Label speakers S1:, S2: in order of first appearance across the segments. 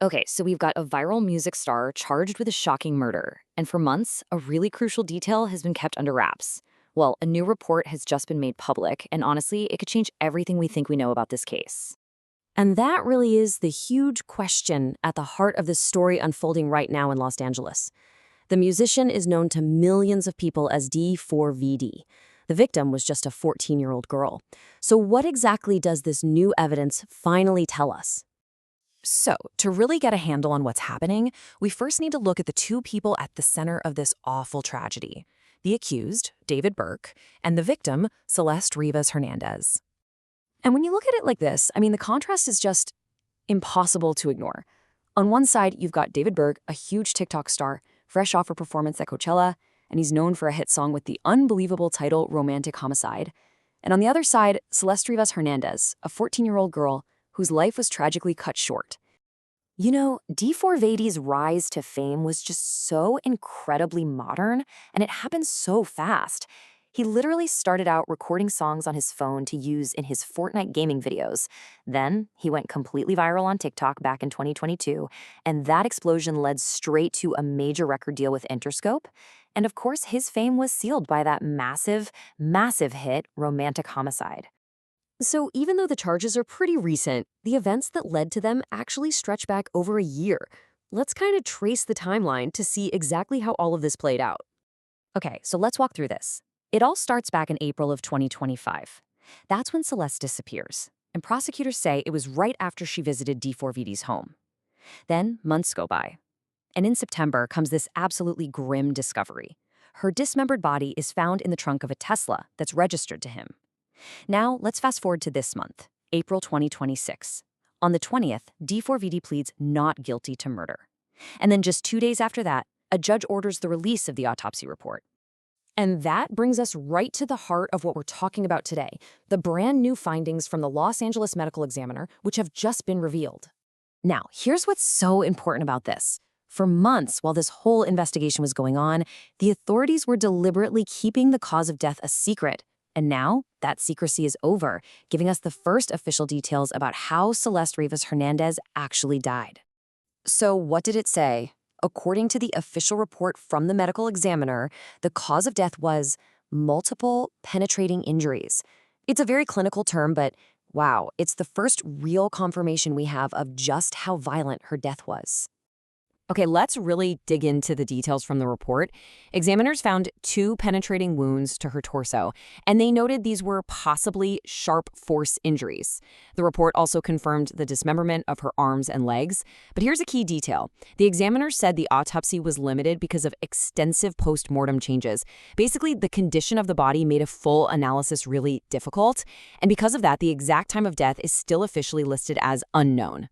S1: Okay, so we've got a viral music star charged with a shocking murder, and for months, a really crucial detail has been kept under wraps. Well, a new report has just been made public, and honestly, it could change everything we think we know about this case.
S2: And that really is the huge question at the heart of this story unfolding right now in Los Angeles. The musician is known to millions of people as D4vd. The victim was just a 14-year-old girl. So what exactly does this new evidence finally tell us?
S3: So, to really get a handle on what's happening, we first need to look at the two people at the center of this awful tragedy: the accused, David Burke, and the victim, Celeste Rivas Hernandez. And when you look at it like this, the contrast is just impossible to ignore. On one side, you've got David Burke, a huge TikTok star, fresh off a performance at Coachella, and he's known for a hit song with the unbelievable title Romantic Homicide. And on the other side, Celeste Rivas Hernandez, a 14-year-old girl whose life was tragically cut short. You know, D4vd's rise to fame was just so incredibly modern, and it happened so fast. He literally started out recording songs on his phone to use in his Fortnite gaming videos. Then, he went completely viral on TikTok back in 2022, and that explosion led straight to a major record deal with Interscope. And of course, his fame was sealed by that massive, massive hit, Romantic Homicide.
S2: So even though the charges are pretty recent, the events that led to them actually stretch back over a year. Let's kind of trace the timeline to see exactly how all of this played out.
S1: Okay, so let's walk through this. It all starts back in April of 2025. That's when Celeste disappears, and prosecutors say it was right after she visited D4vd's home. Then months go by, and in September comes this absolutely grim discovery. Her dismembered body is found in the trunk of a Tesla that's registered to him. Now, let's fast forward to this month, April 2026. On the 20th, D4vd pleads not guilty to murder. And then just 2 days after that, a judge orders the release of the autopsy report.
S2: And that brings us right to the heart of what we're talking about today, the brand new findings from the Los Angeles Medical Examiner, which have just been revealed. Now, here's what's so important about this. For months, while this whole investigation was going on, the authorities were deliberately keeping the cause of death a secret. And now, that secrecy is over, giving us the first official details about how Celeste Rivas Hernandez actually died.
S1: So what did it say? According to the official report from the medical examiner, the cause of death was multiple penetrating injuries. It's a very clinical term, but wow, it's the first real confirmation we have of just how violent her death was.
S3: Okay, let's really dig into the details from the report. Examiners found 2 penetrating wounds to her torso, and they noted these were possibly sharp force injuries. The report also confirmed the dismemberment of her arms and legs. But here's a key detail. The examiners said the autopsy was limited because of extensive post-mortem changes. Basically, the condition of the body made a full analysis really difficult, and because of that, the exact time of death is still officially listed as unknown.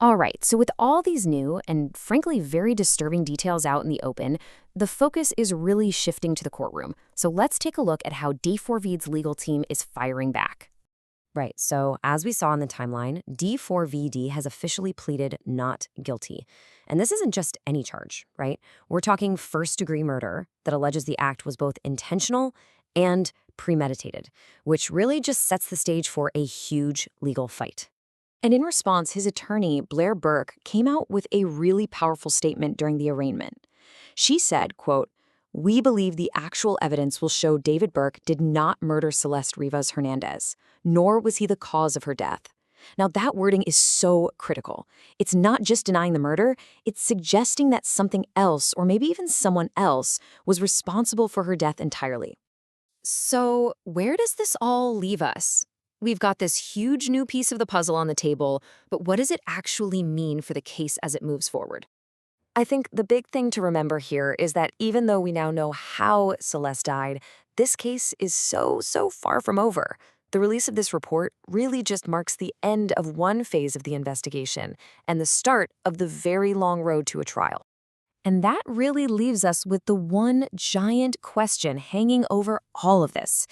S1: All right, so with all these new and frankly very disturbing details out in the open, the focus is really shifting to the courtroom. So let's take a look at how D4vd's legal team is firing back.
S2: Right, so as we saw in the timeline, D4vd has officially pleaded not guilty. And this isn't just any charge, right? We're talking first-degree murder that alleges the act was both intentional and premeditated, which really just sets the stage for a huge legal fight.
S1: And in response, his attorney, Blair Burke, came out with a really powerful statement during the arraignment. She said, quote, "We believe the actual evidence will show David Burke did not murder Celeste Rivas Hernandez, nor was he the cause of her death." Now, that wording is so critical. It's not just denying the murder, it's suggesting that something else, or maybe even someone else, was responsible for her death entirely. So, where does this all leave us? We've got this huge new piece of the puzzle on the table, but what does it actually mean for the case as it moves forward?
S2: I think the big thing to remember here is that even though we now know how Celeste died, this case is so far from over. The release of this report really just marks the end of one phase of the investigation and the start of the very long road to a trial. And that really leaves us with the one giant question hanging over all of this.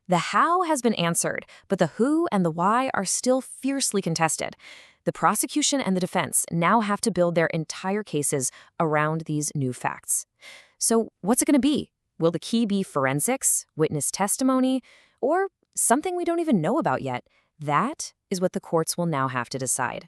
S2: The how has been answered, but the who and the why are still fiercely contested. The prosecution and the defense now have to build their entire cases around these new facts. So what's it going to be? Will the key be forensics, witness testimony, or something we don't even know about yet? That is what the courts will now have to decide.